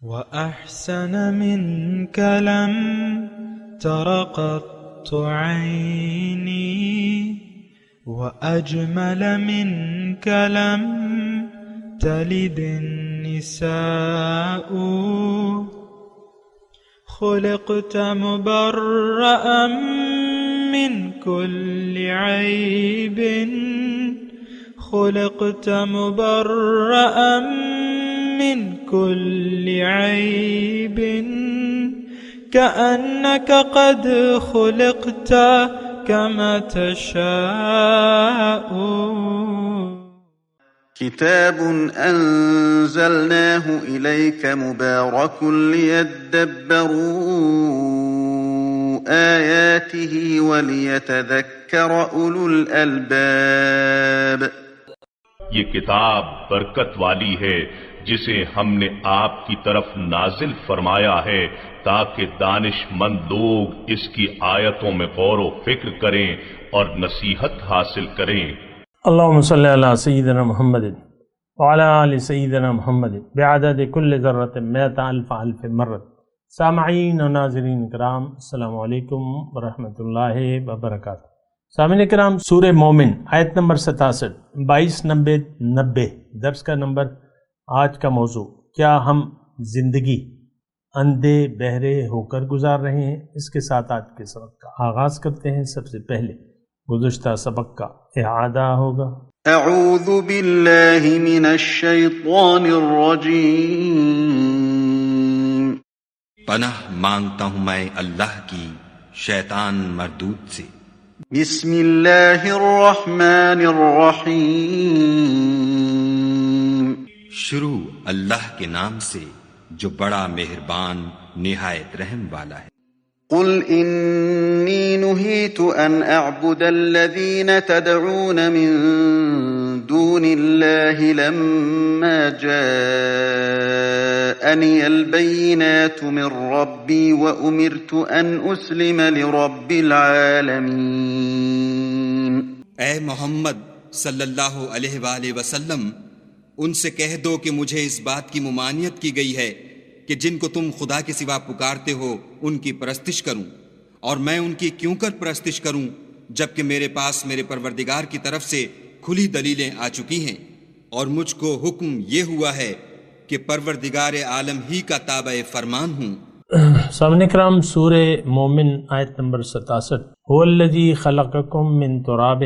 وأحسن منك لم تر قط عيني وأجمل منك لم تلد النساء خلقت مبرأ من كل عيب خلقت مبرأ من كل عيب كأنك قد خلقت كما تشاء. كتاب أنزلناه إليك مبارك ليدبروا آياته وليتذكر أولو الألباب. یہ کتاب برکت والی ہے جسے ہم نے آپ کی طرف نازل فرمایا ہے تاکہ دانش مند لوگ اس کی آیتوں میں غور و فکر کریں اور نصیحت حاصل کریں. اللہم صلی علی سیدنا محمد وعلی آل سیدنا محمد بعدد کل ذرۃ مئۃ الف الف مرۃ. سامعین و ناظرین کرام، السلام علیکم ورحمۃ اللہ وبرکاتہ. سامعین کرام، سورہ مومن آیت نمبر 67، 22، 90، 90 درس کا نمبر. آج کا موضوع، کیا ہم زندگی اندھے بہرے ہو کر گزار رہے ہیں؟ اس کے ساتھ آج کے سبق کا آغاز کرتے ہیں. سب سے پہلے گزشتہ سبق کا اعادہ ہوگا. اعوذ باللہ من الشیطان الرجیم. پناہ مانگتا ہوں میں اللہ کی شیطان مردود سے. بسم اللہ الرحمن الرحیم. شروع اللہ کے نام سے جو بڑا مہربان نہایت رحم والا ہے. قل انی نہیت ان اعبد الذین تدعون من دون اللہ لما جاءنی البینات من ربی وامرت ان اسلم لرب العالمین. اے محمد صلی اللہ علیہ وآلہ وسلم، ان سے کہہ دو کہ مجھے اس بات کی ممانعت کی گئی ہے کہ جن کو تم خدا کے سوا پکارتے ہو ان کی پرستش کروں، اور میں ان کی کیوں کر پرستش کروں جبکہ میرے پاس میرے پروردگار کی طرف سے کھلی دلیلیں آ چکی ہیں، اور مجھ کو حکم یہ ہوا ہے کہ پروردگار عالم ہی کا تابع فرمان ہوں. سامعین کرام، سورہ مومن آیت نمبر 67. هو الذی خلقکم من تراب،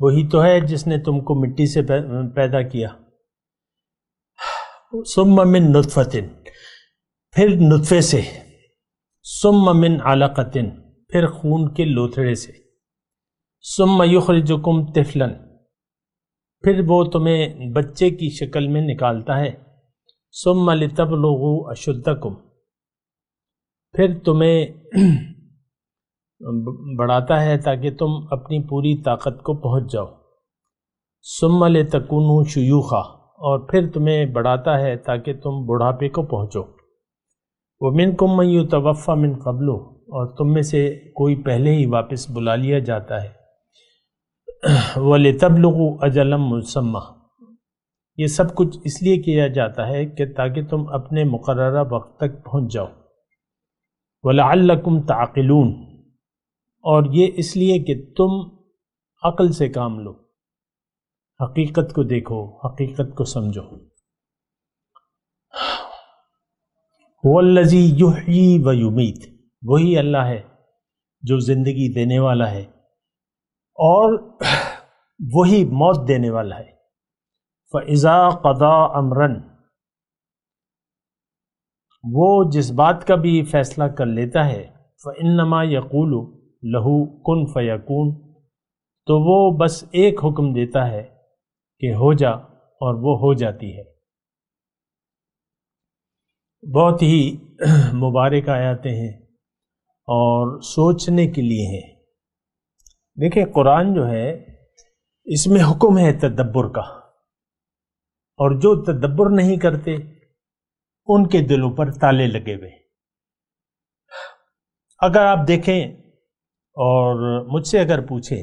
وہی تو ہے جس نے تم کو مٹی سے پیدا کیا. ثم من نطفۃ، پھر نطفے سے. ثم من علقۃ، پھر خون کے لوتھڑے سے. ثم یخرجکم طفلا، پھر وہ تمہیں بچے کی شکل میں نکالتا ہے. ثم لتبلغوا اشدکم، پھر تمہیں بڑھاتا ہے تاکہ تم اپنی پوری طاقت کو پہنچ جاؤ. ثم لتکونوا شیوخا، اور پھر تمہیں بڑھاتا ہے تاکہ تم بڑھاپے کو پہنچو. وَمِنْكُمْ مَنْ يُتَوَفَّى مِنْ قَبْلُ، اور تم میں سے کوئی پہلے ہی واپس بلا لیا جاتا ہے. وَلِتَبْلُغُوا أَجَلًا مُّسَمًّى، یہ سب کچھ اس لیے کیا جاتا ہے کہ تاکہ تم اپنے مقررہ وقت تک پہنچ جاؤ. وَلَعَلَّكُمْ تَعْقِلُونَ، اور یہ اس لیے کہ تم عقل سے کام لو، حقیقت کو دیکھو، حقیقت کو سمجھو. هو الذی یحیی و یمیت، وہی اللہ ہے جو زندگی دینے والا ہے اور وہی موت دینے والا ہے. فَإِذَا قَضَى أَمْرًا، وہ جس بات کا بھی فیصلہ کر لیتا ہے. فَإِنَّمَا يَقُولُ لَهُ كُن فَيَكُونُ، تو وہ بس ایک حکم دیتا ہے کہ ہو جا، اور وہ ہو جاتی ہے. بہت ہی مبارک آیاتیں ہیں اور سوچنے کے لیے ہیں. دیکھیں، قرآن جو ہے اس میں حکم ہے تدبر کا، اور جو تدبر نہیں کرتے ان کے دلوں پر تالے لگے ہوئے. اگر آپ دیکھیں اور مجھ سے اگر پوچھیں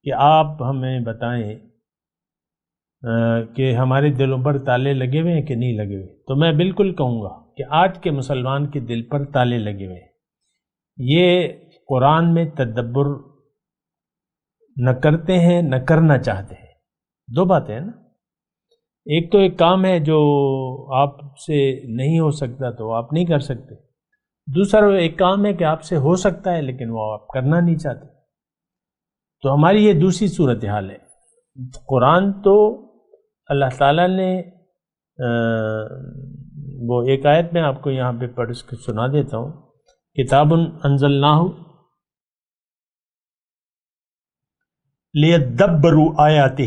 کہ آپ ہمیں بتائیں کہ ہمارے دلوں پر تالے لگے ہوئے ہیں کہ نہیں لگے ہوئے، تو میں بالکل کہوں گا کہ آج کے مسلمان کے دل پر تالے لگے ہوئے ہیں۔ یہ قرآن میں تدبر نہ کرتے ہیں نہ کرنا چاہتے ہیں۔ دو باتیں ہیں نا، ایک تو ایک کام ہے جو آپ سے نہیں ہو سکتا تو آپ نہیں کر سکتے، دوسرا ایک کام ہے کہ آپ سے ہو سکتا ہے لیکن وہ آپ کرنا نہیں چاہتے۔ تو ہماری یہ دوسری صورتحال ہے۔ قرآن تو اللہ تعالیٰ نے وہ ایک آیت میں آپ کو یہاں پہ پڑھ کے سنا دیتا ہوں، کتاب انزلناہ لیدبروا آیاتہ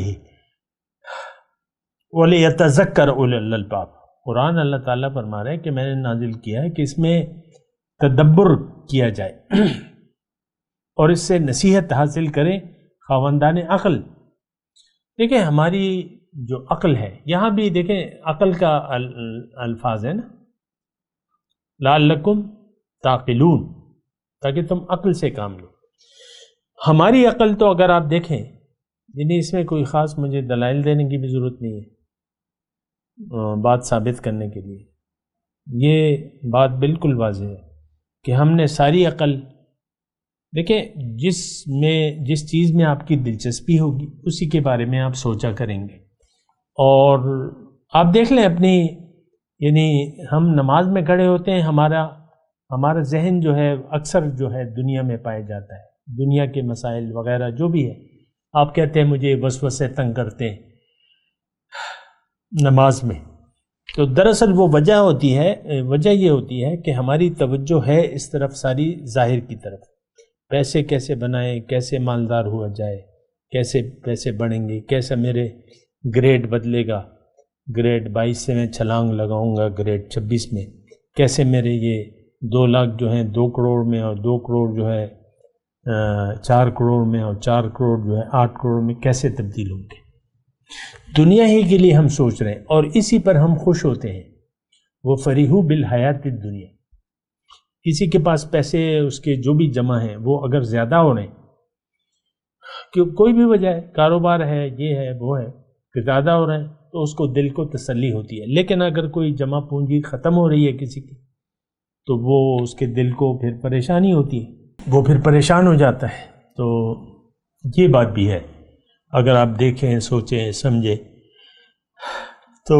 ولیتذکر اولو الالباب۔ قرآن اللہ تعالیٰ فرما رہے ہیں کہ میں نے نازل کیا ہے کہ اس میں تدبر کیا جائے اور اس سے نصیحت حاصل کریں خاوندان عقل۔ دیکھیں ہماری جو عقل ہے، یہاں بھی دیکھیں عقل کا الفاظ ہے نا، لعلکم تعقلون، تاکہ تم عقل سے کام لو۔ ہماری عقل تو اگر آپ دیکھیں، یعنی اس میں کوئی خاص مجھے دلائل دینے کی بھی ضرورت نہیں ہے بات ثابت کرنے کے لیے، یہ بات بالکل واضح ہے کہ ہم نے ساری عقل، دیکھیں جس چیز میں آپ کی دلچسپی ہوگی اسی کے بارے میں آپ سوچا کریں گے۔ اور آپ دیکھ لیں اپنی، یعنی ہم نماز میں کھڑے ہوتے ہیں، ہمارا ذہن جو ہے اکثر جو ہے دنیا میں پایا جاتا ہے، دنیا کے مسائل وغیرہ جو بھی ہے۔ آپ کہتے ہیں مجھے وسوسے تنگ کرتے ہیں نماز میں، تو دراصل وہ وجہ یہ ہوتی ہے کہ ہماری توجہ ہے اس طرف ساری ظاہر کی طرف، پیسے کیسے بنائیں، کیسے مالدار ہوا جائے، کیسے پیسے بڑھیں گے، کیسے میرے گریڈ بدلے گا، گریڈ 22 سے میں چھلانگ لگاؤں گا گریڈ 26 میں، کیسے میرے یہ 2 لاکھ جو ہیں 2 کروڑ میں، اور 2 کروڑ جو ہے 4 کروڑ میں، اور 4 کروڑ جو ہے 8 کروڑ میں کیسے تبدیل ہوں گے۔ دنیا ہی کے لیے ہم سوچ رہے ہیں اور اسی پر ہم خوش ہوتے ہیں۔ وہ فریحو بالحیات الدنیا، کسی کے پاس پیسے اس کے جو بھی جمع ہیں وہ اگر زیادہ ہو رہے ہیں، کہ کوئی بھی وجہ ہے، کاروبار ہے، یہ ہے وہ ہے، کہ زیادہ ہو رہے ہیں تو اس کو دل کو تسلی ہوتی ہے۔ لیکن اگر کوئی جمع پونجی ختم ہو رہی ہے کسی کی، تو وہ اس کے دل کو پھر پریشانی ہوتی ہے، وہ پھر پریشان ہو جاتا ہے۔ تو یہ بات بھی ہے، اگر آپ دیکھیں، سوچیں، سمجھیں۔ تو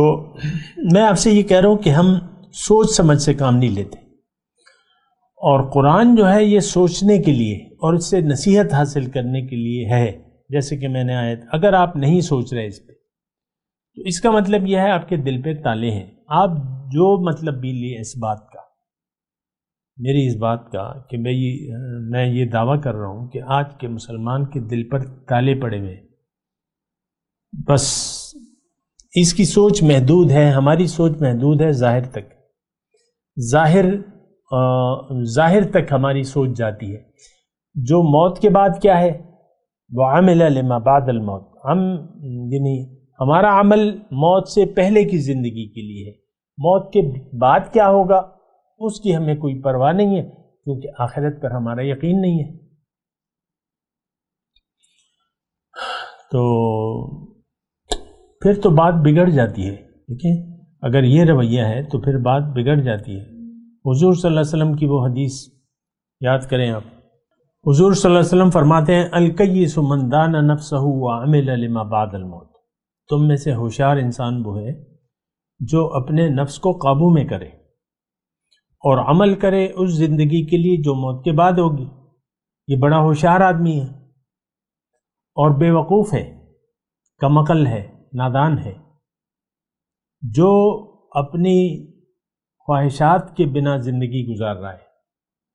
میں آپ سے یہ کہہ رہا ہوں کہ ہم سوچ سمجھ سے کام نہیں لیتے، اور قرآن جو ہے یہ سوچنے کے لیے اور اس سے نصیحت حاصل کرنے کے لیے ہے۔ جیسے کہ میں نے آیت، اگر آپ نہیں سوچ رہے اس پہ، تو اس کا مطلب یہ ہے آپ کے دل پہ تالے ہیں۔ آپ جو مطلب بھی لیے اس بات کا، میری اس بات کا، کہ میں یہ دعویٰ کر رہا ہوں کہ آج کے مسلمان کے دل پر تالے پڑے ہوئے، بس اس کی سوچ محدود ہے، ہماری سوچ محدود ہے ظاہر تک، ظاہر تک ہماری سوچ جاتی ہے۔ جو موت کے بعد کیا ہے، وَعَمِلَ لِمَا بَعْدَ الْمَوْتِ، یعنی ہمارا عمل موت سے پہلے کی زندگی کے لیے ہے، موت کے بعد کیا ہوگا اس کی ہمیں کوئی پرواہ نہیں ہے، کیونکہ آخرت پر ہمارا یقین نہیں ہے۔ تو پھر تو بات بگڑ جاتی ہے، ٹھیک ہے، اگر یہ رویہ ہے تو پھر بات بگڑ جاتی ہے۔ حضور صلی اللہ علیہ وسلم کی وہ حدیث یاد کریں آپ، حضور صلی اللہ علیہ وسلم فرماتے ہیں الکیس من دان نفسہ وعمل لما بعد الموت، تم میں سے ہوشیار انسان وہ ہے جو اپنے نفس کو قابو میں کرے اور عمل کرے اس زندگی کے لیے جو موت کے بعد ہوگی۔ یہ بڑا ہوشیار آدمی ہے، اور بے وقوف ہے، کم عقل ہے، نادان ہے، جو اپنی خواہشات کے بنا زندگی گزار رہا ہے،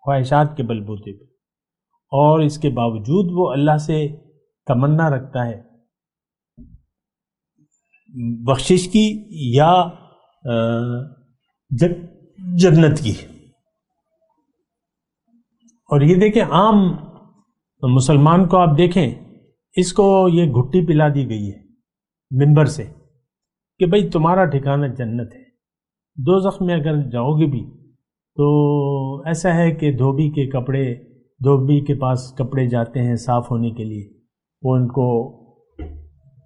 خواہشات کے بلبوتے پہ، اور اس کے باوجود وہ اللہ سے تمنا رکھتا ہے بخشش کی یا جنت کی۔ اور یہ دیکھیں عام مسلمان کو آپ دیکھیں، اس کو یہ گھٹی پلا دی گئی ہے منبر سے کہ بھئی تمہارا ٹھکانہ جنت ہے، دوزخ میں اگر جاؤ گے بھی تو ایسا ہے کہ دھوبی کے پاس کپڑے جاتے ہیں صاف ہونے کے لیے، وہ ان کو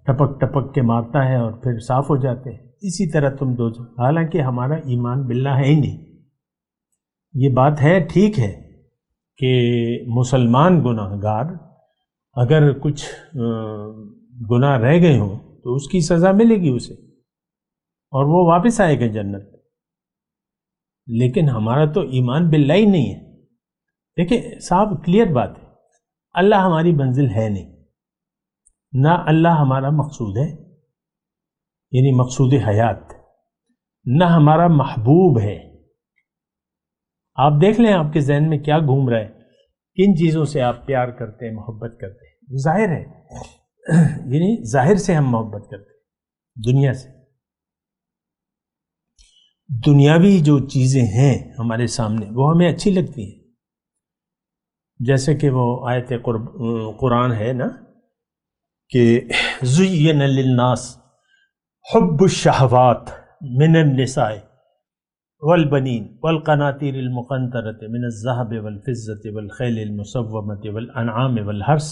ٹپک ٹپک کے مارتا ہے اور پھر صاف ہو جاتے ہیں، اسی طرح تم دوزخ، حالانکہ ہمارا ایمان باللہ ہے ہی نہیں۔ یہ بات ہے، ٹھیک ہے کہ مسلمان گناہ گار اگر کچھ گناہ رہ گئے ہوں تو اس کی سزا ملے گی اسے اور وہ واپس آئے گا جنت، لیکن ہمارا تو ایمان باللہ ہی نہیں ہے۔ دیکھیں صاحب، کلیئر بات ہے، اللہ ہماری منزل ہے نہیں، نہ اللہ ہمارا مقصود ہے، یعنی مقصود حیات، نہ ہمارا محبوب ہے۔ آپ دیکھ لیں آپ کے ذہن میں کیا گھوم رہا ہے، کن چیزوں سے آپ پیار کرتے ہیں، محبت کرتے ہیں۔ ظاہر ہے، یعنی ظاہر سے ہم محبت کرتے ہیں، دنیا سے، دنیاوی جو چیزیں ہیں ہمارے سامنے وہ ہمیں اچھی لگتی ہیں، جیسے کہ وہ آیت قرآن ہے نا کہ زین للناس حب الشہوات من النساء والبنین والقناطیر المقنطرۃ من الذہب والفضۃ والخیل المسومۃ والانعام والحرث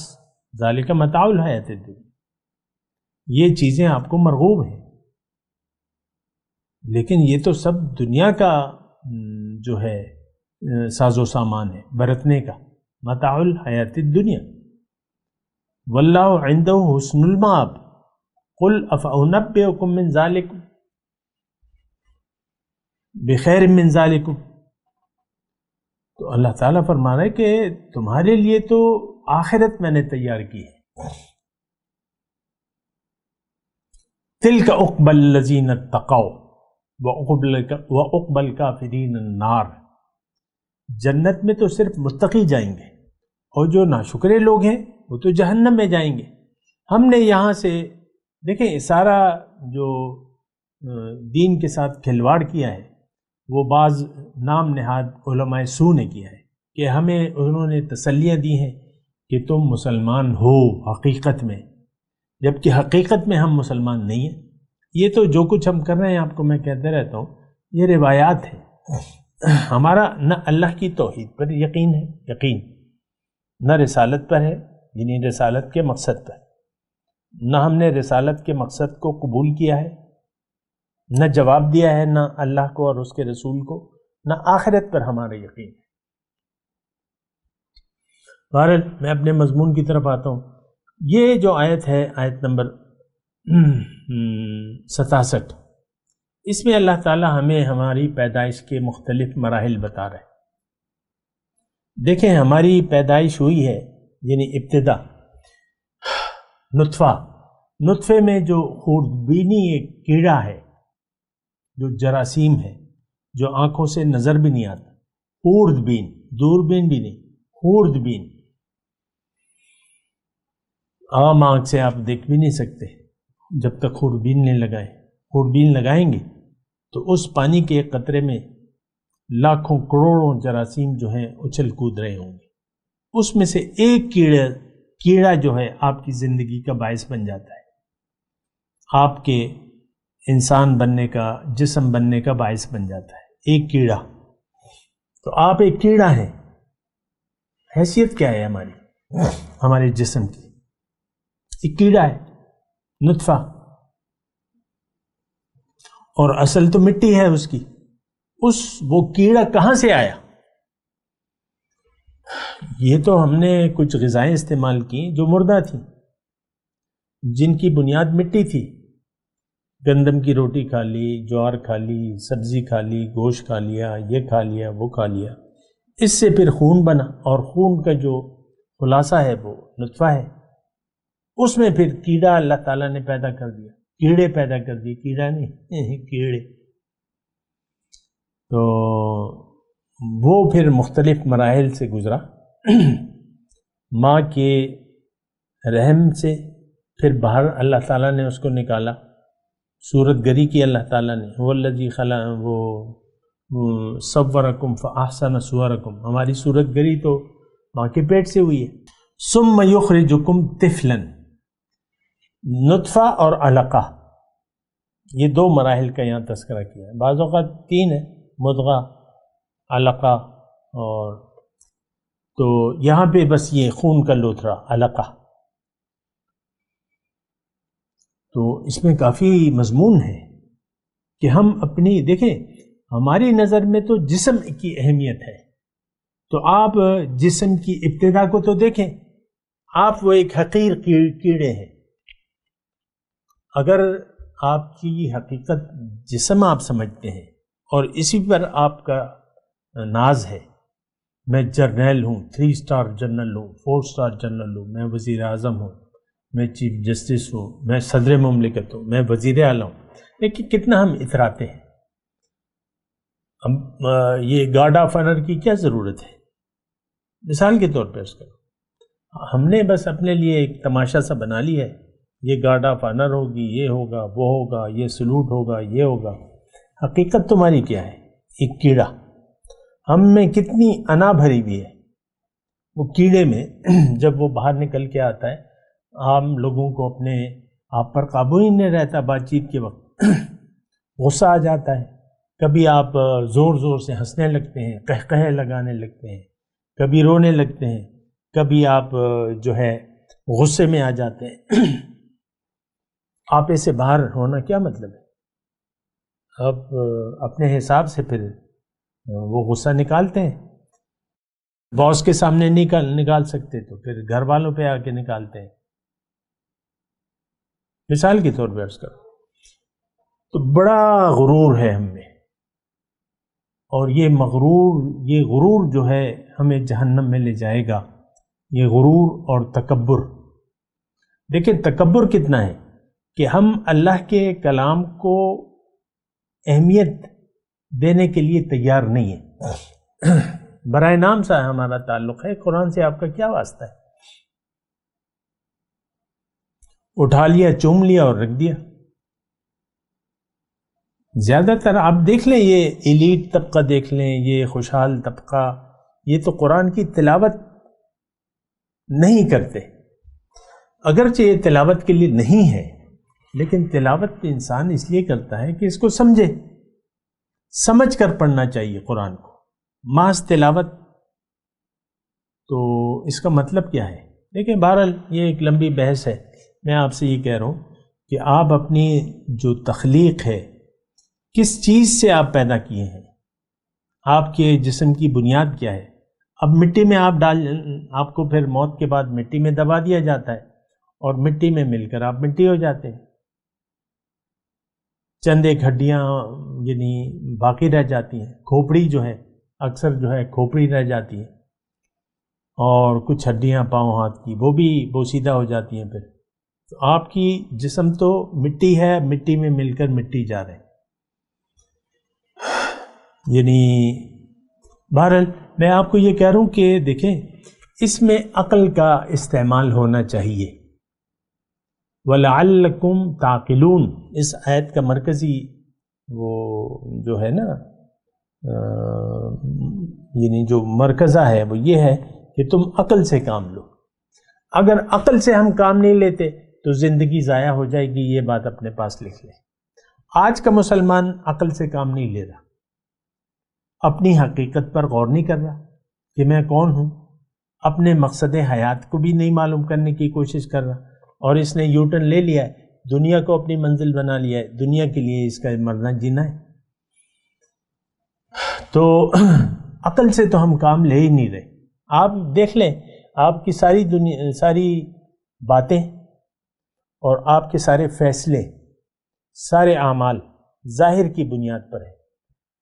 ذالک متاع الحیاۃ الدنیا۔ یہ چیزیں آپ کو مرغوب ہیں، لیکن یہ تو سب دنیا کا جو ہے ساز و سامان ہے برتنے کا، متاع الحیاۃ الدنیا، واللہ عندہ حسن المآب قل افانبئکم من ذالک بخیر من ذالکم۔ تو اللہ تعالیٰ فرما رہا ہے کہ تمہارے لیے تو آخرت میں نے تیار کی ہے، تلک عقبی الذین اتقوا وعقبی الکافرین النار۔ جنت میں تو صرف متقی جائیں گے، اور جو ناشکرے لوگ ہیں وہ تو جہنم میں جائیں گے۔ ہم نے یہاں سے دیکھیں سارا جو دین کے ساتھ کھلواڑ کیا ہے وہ بعض نام نہاد علماء سو نے کیا ہے، کہ ہمیں انہوں نے تسلیاں دی ہیں کہ تم مسلمان ہو حقیقت میں، جبکہ حقیقت میں ہم مسلمان نہیں ہیں۔ یہ تو جو کچھ ہم کر رہے ہیں، آپ کو میں کہتے رہتا ہوں، یہ روایات ہیں۔ ہمارا نہ اللہ کی توحید پر یقین ہے، یقین نہ رسالت پر ہے، یعنی رسالت کے مقصد پر، نہ ہم نے رسالت کے مقصد کو قبول کیا ہے، نہ جواب دیا ہے، نہ اللہ کو اور اس کے رسول کو، نہ آخرت پر ہمارا یقین ہے۔ بہرحال میں اپنے مضمون کی طرف آتا ہوں۔ یہ جو آیت ہے، آیت نمبر 67، اس میں اللہ تعالی ہمیں ہماری پیدائش کے مختلف مراحل بتا رہے ہیں۔ دیکھیں ہماری پیدائش ہوئی ہے، یعنی ابتدا نطفے میں جو خوردبینی ایک کیڑا ہے، جو جراثیم ہے، جو آنکھوں سے نظر بھی نہیں آتا، خوردبین، دوربین بھی نہیں، خوردبین، عام آنکھ سے آپ دیکھ بھی نہیں سکتے جب تک خوردبین نہیں لگائیں۔ خوردبین لگائیں گے تو اس پانی کے ایک قطرے میں لاکھوں کروڑوں جراثیم جو ہیں اچھل کود رہے ہوں گے، اس میں سے ایک کیڑا جو ہے آپ کی زندگی کا باعث بن جاتا ہے، آپ کے انسان بننے کا، جسم بننے کا باعث بن جاتا ہے ایک کیڑا۔ تو آپ ایک کیڑا ہیں۔ حیثیت کیا ہے ہمارے جسم کی؟ ایک کیڑا ہے، نطفہ، اور اصل تو مٹی ہے اس کی۔ وہ کیڑا کہاں سے آیا؟ یہ تو ہم نے کچھ غذائیں استعمال کی جو مردہ تھیں، جن کی بنیاد مٹی تھی۔ گندم کی روٹی کھا لی، جوار کھا لی، سبزی کھا لی، گوشت کھا لیا، یہ کھا لیا، وہ کھا لیا، اس سے پھر خون بنا، اور خون کا جو خلاصہ ہے وہ نطفہ ہے۔ اس میں پھر کیڑا اللہ تعالیٰ نے پیدا کر دیا، کیڑے پیدا کر دیے، کیڑا نہیں کیڑے۔ تو وہ پھر مختلف مراحل سے گزرا، ماں کے رحم سے، پھر باہر اللہ تعالیٰ نے اس کو نکالا، صورت گری کی اللہ تعالیٰ نے، وہ الذی خلق، وہ صورکم فاحسن صورکم، ہماری صورت گری تو ماں کے پیٹ سے ہوئی ہے۔ ثم یخرجکم طفلا، نطفہ اور علقہ، یہ دو مراحل کا یہاں تذکرہ کیا ہے، بعض اوقات تین ہے، مضغہ، علقہ، اور تو یہاں پہ بس یہ خون کا لوتھڑا، علقہ۔ تو اس میں کافی مضمون ہے کہ ہم اپنی دیکھیں، ہماری نظر میں تو جسم کی اہمیت ہے، تو آپ جسم کی ابتدا کو تو دیکھیں، آپ وہ ایک حقیر کیڑے ہیں. اگر آپ کی حقیقت جسم آپ سمجھتے ہیں اور اسی پر آپ کا ناز ہے، میں جرنیل ہوں، 3 اسٹار جنرل ہوں، 4 اسٹار جنرل ہوں، میں وزیر اعظم ہوں، میں چیف جسٹس ہوں، میں صدر مملکت ہوں، میں وزیر اعلیٰ ہوں، لیکن کتنا ہم اتراتے ہیں. یہ گارڈ آف آنر کی کیا ضرورت ہے؟ مثال کے طور پہ اس کا ہم نے بس اپنے لیے ایک تماشا سا بنا لیا ہے، یہ گارڈ آف آنر ہوگی، یہ ہوگا، وہ ہوگا، یہ سلوٹ ہوگا، یہ ہوگا. حقیقت تمہاری کیا ہے؟ ایک کیڑا. ہم میں کتنی انا بھری ہوئی ہے. وہ کیڑے میں جب وہ باہر نکل کے آتا ہے، عام لوگوں کو اپنے آپ پر قابو ہی نہیں رہتا. بات چیت کے وقت غصہ آ جاتا ہے، کبھی آپ زور زور سے ہنسنے لگتے ہیں، قہقہے لگانے لگتے ہیں، کبھی رونے لگتے ہیں، کبھی آپ جو ہے غصے میں آ جاتے ہیں. آپے سے باہر ہونا کیا مطلب ہے؟ آپ اپنے حساب سے پھر وہ غصہ نکالتے ہیں. باس کے سامنے نکال سکتے تو پھر گھر والوں پہ آ کے نکالتے ہیں. مثال کے طور پہ عرض کرو تو بڑا غرور ہے ہم میں، اور یہ غرور جو ہے ہمیں جہنم میں لے جائے گا. یہ غرور اور تکبر. دیکھیں تکبر کتنا ہے کہ ہم اللہ کے کلام کو اہمیت دینے کے لیے تیار نہیں ہیں. برائے نام سے ہمارا تعلق ہے، قرآن سے آپ کا کیا واسطہ ہے؟ اٹھا لیا، چوم لیا اور رکھ دیا. زیادہ تر آپ دیکھ لیں، یہ ایلیٹ طبقہ دیکھ لیں، یہ خوشحال طبقہ، یہ تو قرآن کی تلاوت نہیں کرتے. اگرچہ یہ تلاوت کے لیے نہیں ہے، لیکن تلاوت انسان اس لیے کرتا ہے کہ اس کو سمجھے، سمجھ کر پڑھنا چاہیے قرآن کو. محض تلاوت تو اس کا مطلب کیا ہے؟ دیکھیں بہرحال یہ ایک لمبی بحث ہے. میں آپ سے یہ کہہ رہا ہوں کہ آپ اپنی جو تخلیق ہے، کس چیز سے آپ پیدا کیے ہیں، آپ کے جسم کی بنیاد کیا ہے. اب مٹی میں آپ کو پھر موت کے بعد مٹی میں دبا دیا جاتا ہے اور مٹی میں مل کر آپ مٹی ہو جاتے ہیں. چند ایک ہڈیاں یعنی باقی رہ جاتی ہیں. کھوپڑی جو ہے اکثر جو ہے کھوپڑی رہ جاتی ہے، اور کچھ ہڈیاں پاؤں ہاتھ کی وہ بھی بوسیدہ ہو جاتی ہیں. پھر تو آپ کی جسم تو مٹی ہے، مٹی میں مل کر مٹی جا رہے ہیں. یعنی بہرحال میں آپ کو یہ کہہ رہا ہوں کہ دیکھیں اس میں عقل کا استعمال ہونا چاہیے. وَلَعَلَّكُمْ تَعْقِلُونَ اس آیت کا مرکزی وہ جو ہے نا یعنی جو مرکزہ ہے وہ یہ ہے کہ تم عقل سے کام لو. اگر عقل سے ہم کام نہیں لیتے تو زندگی ضائع ہو جائے گی. یہ بات اپنے پاس لکھ لیں. آج کا مسلمان عقل سے کام نہیں لے رہا، اپنی حقیقت پر غور نہیں کر رہا کہ میں کون ہوں، اپنے مقصد حیات کو بھی نہیں معلوم کرنے کی کوشش کر رہا، اور اس نے یوٹرن لے لیا ہے، دنیا کو اپنی منزل بنا لیا ہے، دنیا کے لیے اس کا مرنا جینا ہے. تو عقل سے تو ہم کام لے ہی نہیں رہے. آپ دیکھ لیں آپ کی ساری باتیں اور آپ کے سارے فیصلے، سارے اعمال ظاہر کی بنیاد پر ہیں،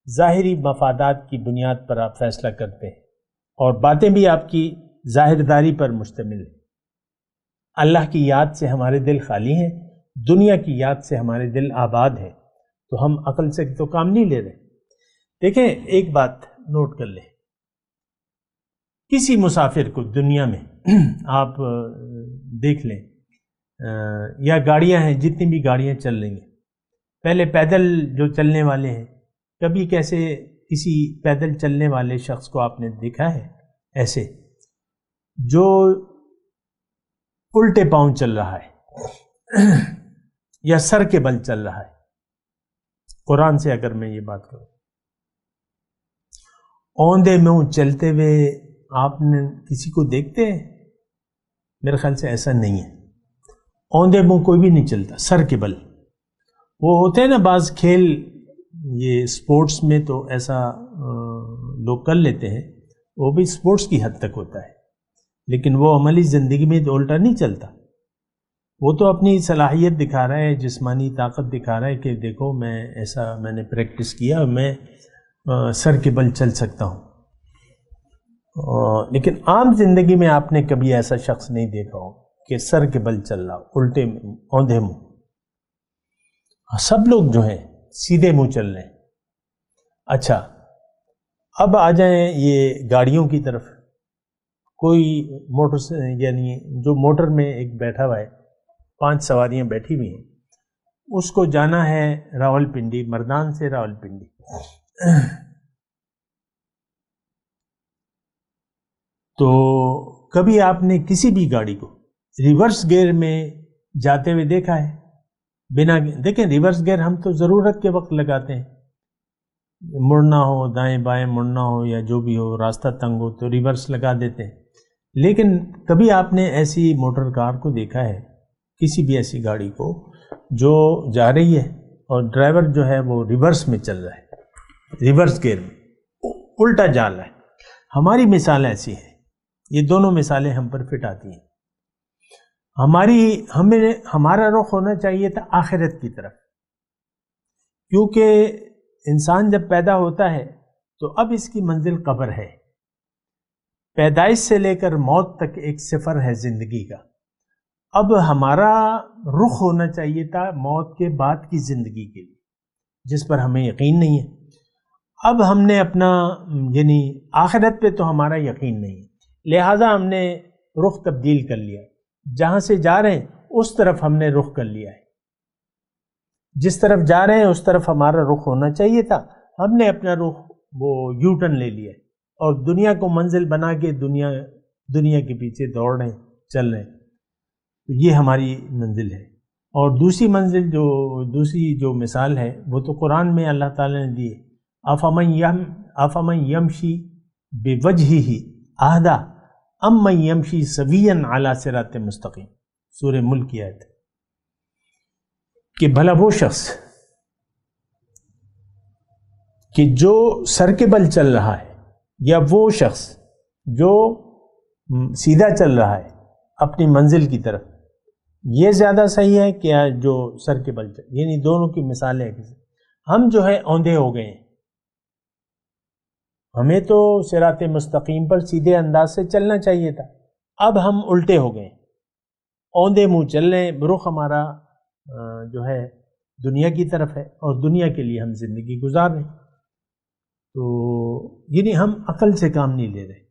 ظاہری مفادات کی بنیاد پر آپ فیصلہ کرتے ہیں، اور باتیں بھی آپ کی ظاہرداری پر مشتمل ہیں. اللہ کی یاد سے ہمارے دل خالی ہیں، دنیا کی یاد سے ہمارے دل آباد ہیں، تو ہم عقل سے تو کام نہیں لے رہے. دیکھیں ایک بات نوٹ کر لیں، کسی مسافر کو دنیا میں آپ دیکھ لیں، یا گاڑیاں ہیں، جتنی بھی گاڑیاں چل رہی ہیں، پہلے پیدل جو چلنے والے ہیں، کبھی کیسے کسی پیدل چلنے والے شخص کو آپ نے دیکھا ہے ایسے جو الٹے پاؤں چل رہا ہے یا سر کے بل چل رہا ہے؟ قرآن سے اگر میں یہ بات کروں، اوندے منہ چلتے ہوئے آپ نے کسی کو دیکھتے ہیں؟ میرے خیال سے ایسا نہیں ہے. اوندے منہ کوئی بھی نہیں چلتا، سر کے بل۔ وہ ہوتے ہیں نا بعض کھیل، یہ سپورٹس میں تو ایسا لوگ کر لیتے ہیں، وہ بھی سپورٹس کی حد تک ہوتا ہے، لیکن وہ عملی زندگی میں تو الٹا نہیں چلتا۔ وہ تو اپنی صلاحیت دکھا رہا ہے، جسمانی طاقت دکھا رہا ہے کہ دیکھو میں نے پریکٹس کیا، میں سر کے بل چل سکتا ہوں۔ لیکن عام زندگی میں آپ نے کبھی ایسا شخص نہیں دیکھا ہو کہ سر کے بل چل رہا ہو، الٹے اوندھے منہ۔ سب لوگ جو ہیں سیدھے منہ چل رہے ہیں۔ اچھا، اب آ جائیں یہ گاڑیوں کی طرف۔ کوئی موٹر سے، یعنی جو موٹر میں ایک بیٹھا ہوا ہے، 5 سواریاں بیٹھی ہوئی ہیں، اس کو جانا ہے راولپنڈی، مردان سے راولپنڈی۔ تو کبھی آپ نے کسی بھی گاڑی کو ریورس گیئر میں جاتے ہوئے دیکھا ہے؟ بنا دیکھیں، ریورس گیئر ہم تو ضرورت کے وقت لگاتے ہیں، مڑنا ہو، دائیں بائیں مڑنا ہو یا جو بھی ہو، راستہ تنگ ہو تو ریورس لگا دیتے ہیں۔ لیکن کبھی آپ نے ایسی موٹر کار کو دیکھا ہے، کسی بھی ایسی گاڑی کو جو جا رہی ہے اور ڈرائیور جو ہے وہ ریورس میں چل رہا ہے، ریورس گیئر میں الٹا جا رہا ہے؟ ہماری مثال ایسی ہے، یہ دونوں مثالیں ہم پر فٹ آتی ہیں۔ ہمارا رخ ہونا چاہیے تھا آخرت کی طرف، کیونکہ انسان جب پیدا ہوتا ہے تو اب اس کی منزل قبر ہے۔ پیدائش سے لے کر موت تک ایک سفر ہے زندگی کا۔ اب ہمارا رخ ہونا چاہیے تھا موت کے بعد کی زندگی کے لیے، جس پر ہمیں یقین نہیں ہے۔ اب ہم نے اپنا، یعنی آخرت پہ تو ہمارا یقین نہیں ہے، لہٰذا ہم نے رخ تبدیل کر لیا۔ جہاں سے جا رہے ہیں اس طرف ہم نے رخ کر لیا ہے، جس طرف جا رہے ہیں اس طرف ہمارا رخ ہونا چاہیے تھا، ہم نے اپنا رخ وہ یو ٹرن لے لیا ہے اور دنیا کو منزل بنا کے دنیا کے پیچھے دوڑ رہے ہیں، چل رہے ہیں۔ تو یہ ہماری منزل ہے۔ اور دوسری جو مثال ہے وہ تو قرآن میں اللہ تعالیٰ نے دی ہے، افمن یمشی بوجہہ اہدی امن یمشی سویا علی صراط مستقیم، سورہ ملک کی آیت ہے کہ بھلا وہ شخص کہ جو سر کے بل چل رہا ہے، یا وہ شخص جو سیدھا چل رہا ہے اپنی منزل کی طرف، یہ زیادہ صحیح ہے کہ جو سر کے بل چل، یعنی دونوں کی مثالیں ہیں۔ ہم جو ہے اوندھے ہو گئے ہیں، ہمیں تو صراط مستقیم پر سیدھے انداز سے چلنا چاہیے تھا، اب ہم الٹے ہو گئے، اوندھے منہ چل رہے ہیں، رخ ہمارا جو ہے دنیا کی طرف ہے اور دنیا کے لیے ہم زندگی گزار رہے ہیں۔ تو یعنی ہم عقل سے کام نہیں لے رہے۔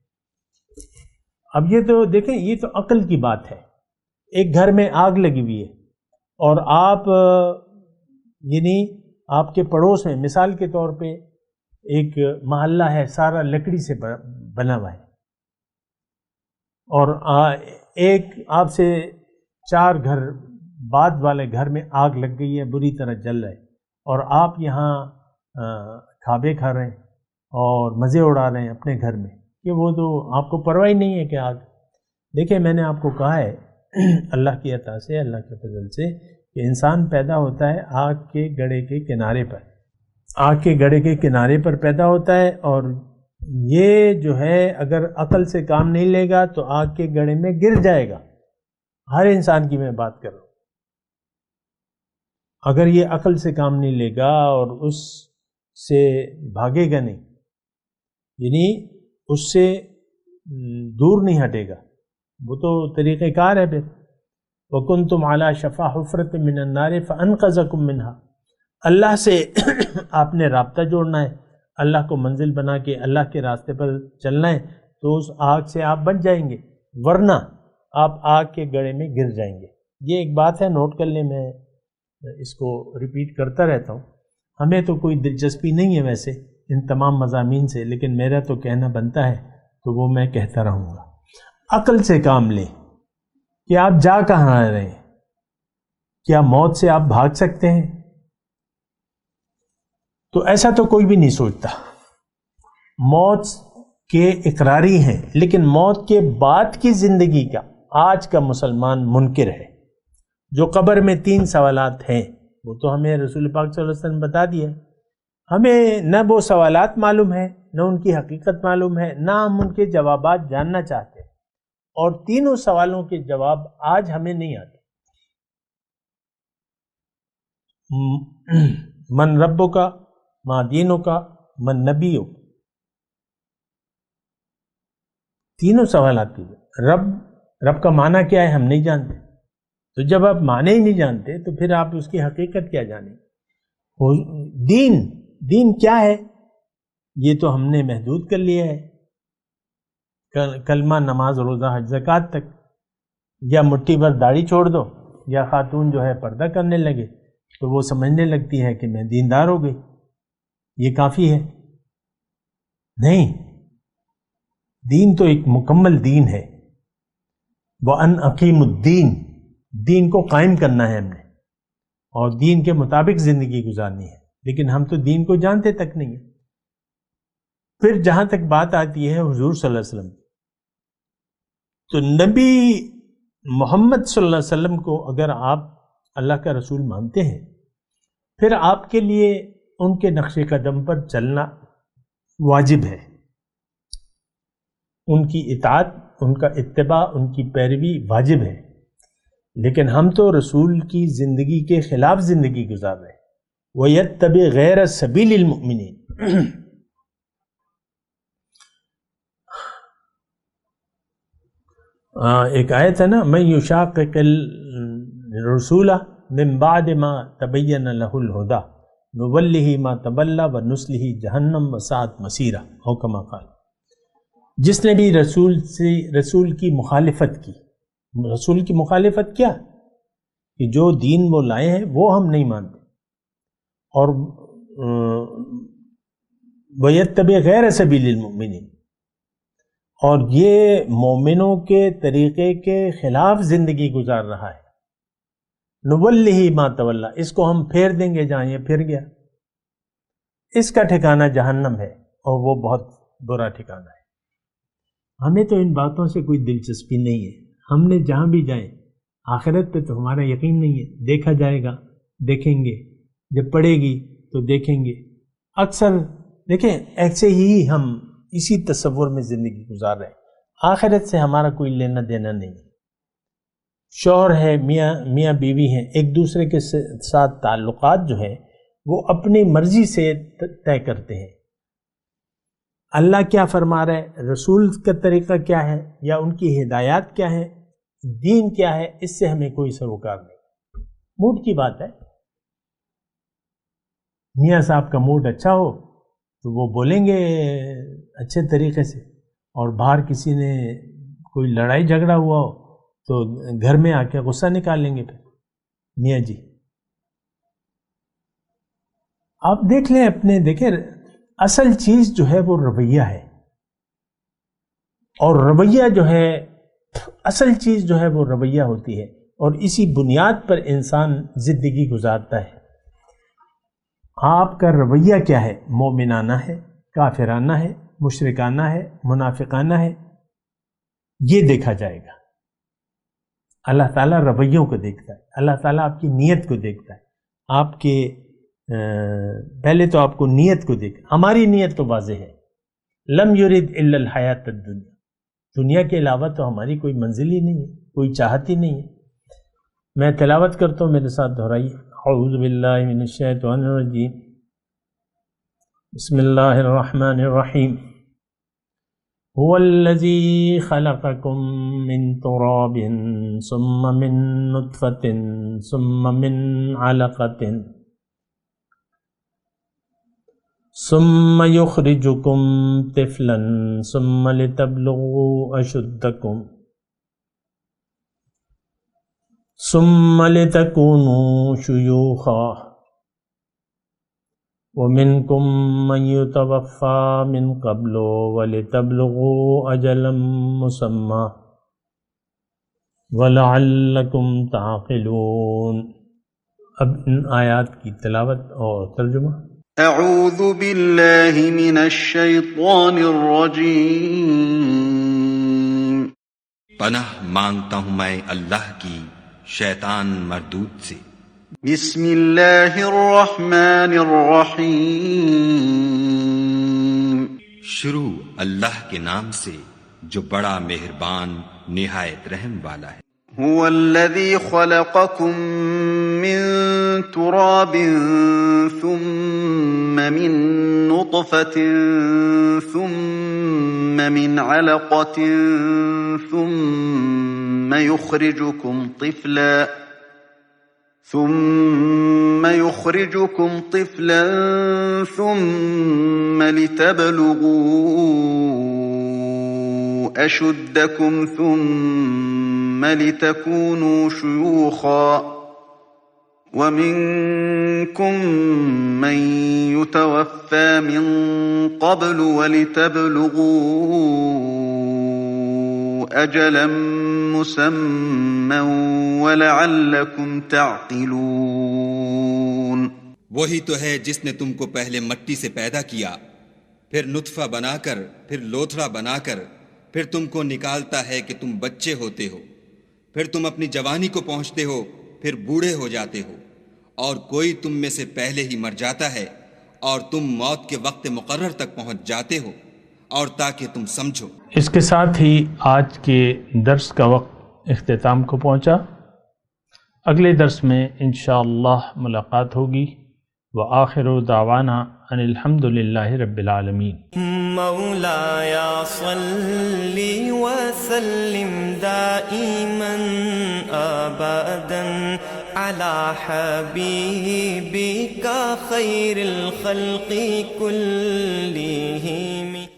اب یہ تو دیکھیں، یہ تو عقل کی بات ہے۔ ایک گھر میں آگ لگی ہوئی ہے اور آپ یعنی آپ کے پڑوس میں، مثال کے طور پہ ایک محلہ ہے سارا لکڑی سے بنا ہوا ہے، اور ایک آپ سے 4 گھر بعد والے گھر میں آگ لگ گئی ہے، بری طرح جل رہے، اور آپ یہاں کھابے کھا رہے ہیں اور مزے اڑا رہے ہیں اپنے گھر میں، کہ وہ تو آپ کو پرواہ ہی نہیں ہے کہ آگ۔ دیکھیں، میں نے آپ کو کہا ہے اللہ کی عطا سے، اللہ کے فضل سے، کہ انسان پیدا ہوتا ہے آگ کے گڑھے کے کنارے پر، آگ کے گڑھے کے کنارے پر پیدا ہوتا ہے، اور یہ جو ہے اگر عقل سے کام نہیں لے گا تو آگ کے گڑھے میں گر جائے گا۔ ہر انسان کی میں بات کر رہا ہوں، اگر یہ عقل سے کام نہیں لے گا اور اس سے بھاگے گا نہیں، یعنی اس سے دور نہیں ہٹے گا، وہ تو طریقہ کار ہے۔ پھر وَكُنْتُمْ عَلَى شَفَا حُفْرَةٍ مِّنَ النَّارِ فَأَنْقَذَكُم مِّنْهَا، اللہ سے آپ نے رابطہ جوڑنا ہے، اللہ کو منزل بنا کے اللہ کے راستے پر چلنا ہے، تو اس آگ سے آپ بچ جائیں گے، ورنہ آپ آگ کے گڑھے میں گر جائیں گے۔ یہ ایک بات ہے، نوٹ کر لیں، میں اس کو ریپیٹ کرتا رہتا ہوں۔ ہمیں تو کوئی دلچسپی نہیں ہے ویسے ان تمام مضامین سے، لیکن میرا تو کہنا بنتا ہے تو وہ میں کہتا رہوں گا۔ عقل سے کام لیں کہ آپ جا کہاں رہے ہیں، کیا موت سے آپ بھاگ سکتے ہیں؟ تو ایسا تو کوئی بھی نہیں سوچتا۔ موت کے اقراری ہیں، لیکن موت کے بعد کی زندگی کا آج کا مسلمان منکر ہے۔ جو قبر میں 3 سوالات ہیں وہ تو ہمیں رسول پاک صلی اللہ علیہ وسلم بتا دیا. ہمیں نہ وہ سوالات معلوم ہیں، نہ ان کی حقیقت معلوم ہے، نہ ہم ان کے جوابات جاننا چاہتے ہیں، اور تینوں سوالوں کے جواب آج ہمیں نہیں آتے. من ربو کا، ما دینوں کا، من نبیوں. تینوں سوالات کی رب کا معنی کیا ہے ہم نہیں جانتے. تو جب آپ معنی ہی نہیں جانتے تو پھر آپ اس کی حقیقت کیا جانیں. دین کیا ہے یہ تو ہم نے محدود کر لیا ہے، کلمہ، نماز، روزہ، حج، زکوٰۃ تک. یا مٹھی بھر داڑھی چھوڑ دو، یا خاتون جو ہے پردہ کرنے لگے تو وہ سمجھنے لگتی ہے کہ میں دیندار ہو گئی، یہ کافی ہے. نہیں، دین تو ایک مکمل دین ہے. وَأَنْ أَقِيمُ الدِّينَ، دین کو قائم کرنا ہے ہم نے، اور دین کے مطابق زندگی گزارنی ہے. لیکن ہم تو دین کو جانتے تک نہیں ہیں. پھر جہاں تک بات آتی ہے حضور صلی اللہ علیہ وسلم، تو نبی محمد صلی اللہ علیہ وسلم کو اگر آپ اللہ کا رسول مانتے ہیں، پھر آپ کے لیے ان کے نقش قدم پر چلنا واجب ہے. ان کی اطاعت، ان کا اتباع، ان کی پیروی واجب ہے. لیکن ہم تو رسول کی زندگی کے خلاف زندگی گزار رہے ہیں. وَيَتَّبِعْ غَيْرَ سَبِيلِ الْمُؤْمِنِينَ. ایک آیت ہے نا، مَن يُشَاقِقِ الرَّسُولَ مِن بَعْدِ مَا تَبَيَّنَ لَهُ الْهُدَىٰ نُوَلِّهِ مَا تَوَلَّىٰ وَنُصْلِهِ جَهَنَّمَ وَسَاءَتْ مَصِيرًا، او کما قال. جس نے بھی رسول کی مخالفت کی. رسول کی مخالفت کیا؟ کہ جو دین وہ لائے ہیں وہ ہم نہیں مانتے، اور وَيَتَّبِعْ غَيْرَ سَبِيلِ الْمُؤْمِنِينَ، اور یہ مومنوں کے طریقے کے خلاف زندگی گزار رہا ہے. نُوَلِّهِ مَا تَوَلَّىٰ، اس کو ہم پھیر دیں گے جہاں یہ پھر گیا. اس کا ٹھکانہ جہنم ہے، اور وہ بہت برا ٹھکانہ ہے. ہمیں تو ان باتوں سے کوئی دلچسپی نہیں ہے. ہم نے جہاں بھی جائیں، آخرت پہ تو ہمارا یقین نہیں ہے. دیکھا جائے گا، دیکھیں گے، جب پڑے گی تو دیکھیں گے. اکثر دیکھیں ایسے ہی ہم اسی تصور میں زندگی گزار رہے ہیں. آخرت سے ہمارا کوئی لینا دینا نہیں ہے. شوہر ہے، میاں بیوی ہیں، ایک دوسرے کے ساتھ تعلقات جو ہے وہ اپنی مرضی سے طے کرتے ہیں. اللہ کیا فرما رہا ہے، رسول کا طریقہ کیا ہے، یا ان کی ہدایات کیا ہے، دین کیا ہے، اس سے ہمیں کوئی سروکار نہیں. موڈ کی بات ہے. میاں صاحب کا موڈ اچھا ہو تو وہ بولیں گے اچھے طریقے سے، اور باہر کسی نے کوئی لڑائی جھگڑا ہوا ہو تو گھر میں آ کے غصہ نکال لیں گے. پھر میاں جی آپ دیکھ لیں اپنے، دیکھیں اصل چیز جو ہے وہ رویہ ہے، اور رویہ جو ہے، اصل چیز جو ہے وہ رویہ ہوتی ہے، اور اسی بنیاد پر انسان زندگی گزارتا ہے. آپ کا رویہ کیا ہے؟ مومنانہ ہے، کافرانہ ہے، مشرکانہ ہے، منافقانہ ہے، یہ دیکھا جائے گا. اللہ تعالیٰ رویوں کو دیکھتا ہے. اللہ تعالیٰ آپ کی نیت کو دیکھتا ہے. آپ کے پہلے تو آپ کو نیت کو دیکھ. ہماری نیت تو واضح ہے، لم یرید الا الحیات الدنیا، دنیا کے علاوہ تو ہماری کوئی منزل ہی نہیں ہے، کوئی چاہت ہی نہیں ہے. میں تلاوت کرتا ہوں، میرے ساتھ دہرائیے. اعوذ باللہ من الشیطان الرجیم، بسم اللہ الرحمن الرحیم. هو الذی خلقکم من تراب ثم من نطفة ثم من علقة ثم یخرجکم طفلا ثم لتبلغوا اشدکم ثم لتکونوا شیوخا ومنکم من یتوفی من قبل ولتبلغوا اجلا مسمی ولعلکم تعقلون. اب ان آیات کی تلاوت اور ترجمہ. اعوذ باللہ من الشیطان الرجیم. پناہ مانگتا ہوں میں اللہ کی شیطان مردود سے۔ بسم اللہ الرحمن الرحیم شروع اللہ کے نام سے جو بڑا مہربان نہایت رحم والا ہے۔ هو الذي خلقكم من تراب ثم من نطفة ثم من علقة ثم يخرجكم طفلا ثم لتبلغوا أشدكم ثم لتكونوا شيوخا ومنكم من يتوفى من قبل ولتبلغوا أجلا مسمى ولعلكم تعقلون۔ وہی تو ہے جس نے تم کو پہلے مٹی سے پیدا کیا، پھر نطفہ بنا کر، پھر لوتھڑا بنا کر، پھر تم کو نکالتا ہے کہ تم بچے ہوتے ہو، پھر تم اپنی جوانی کو پہنچتے ہو، پھر بوڑھے ہو جاتے ہو، اور کوئی تم میں سے پہلے ہی مر جاتا ہے اور تم موت کے وقت مقرر تک پہنچ جاتے ہو، اور تاکہ تم سمجھو۔ اس کے ساتھ ہی آج کے درس کا وقت اختتام کو پہنچا۔ اگلے درس میں انشاءاللہ ملاقات ہوگی۔ وآخر دعوانا ان الحمد للہ رب العالمین۔ مولاي صل وسلم دائما ابدا على حبيبك خير الخلق كلهم۔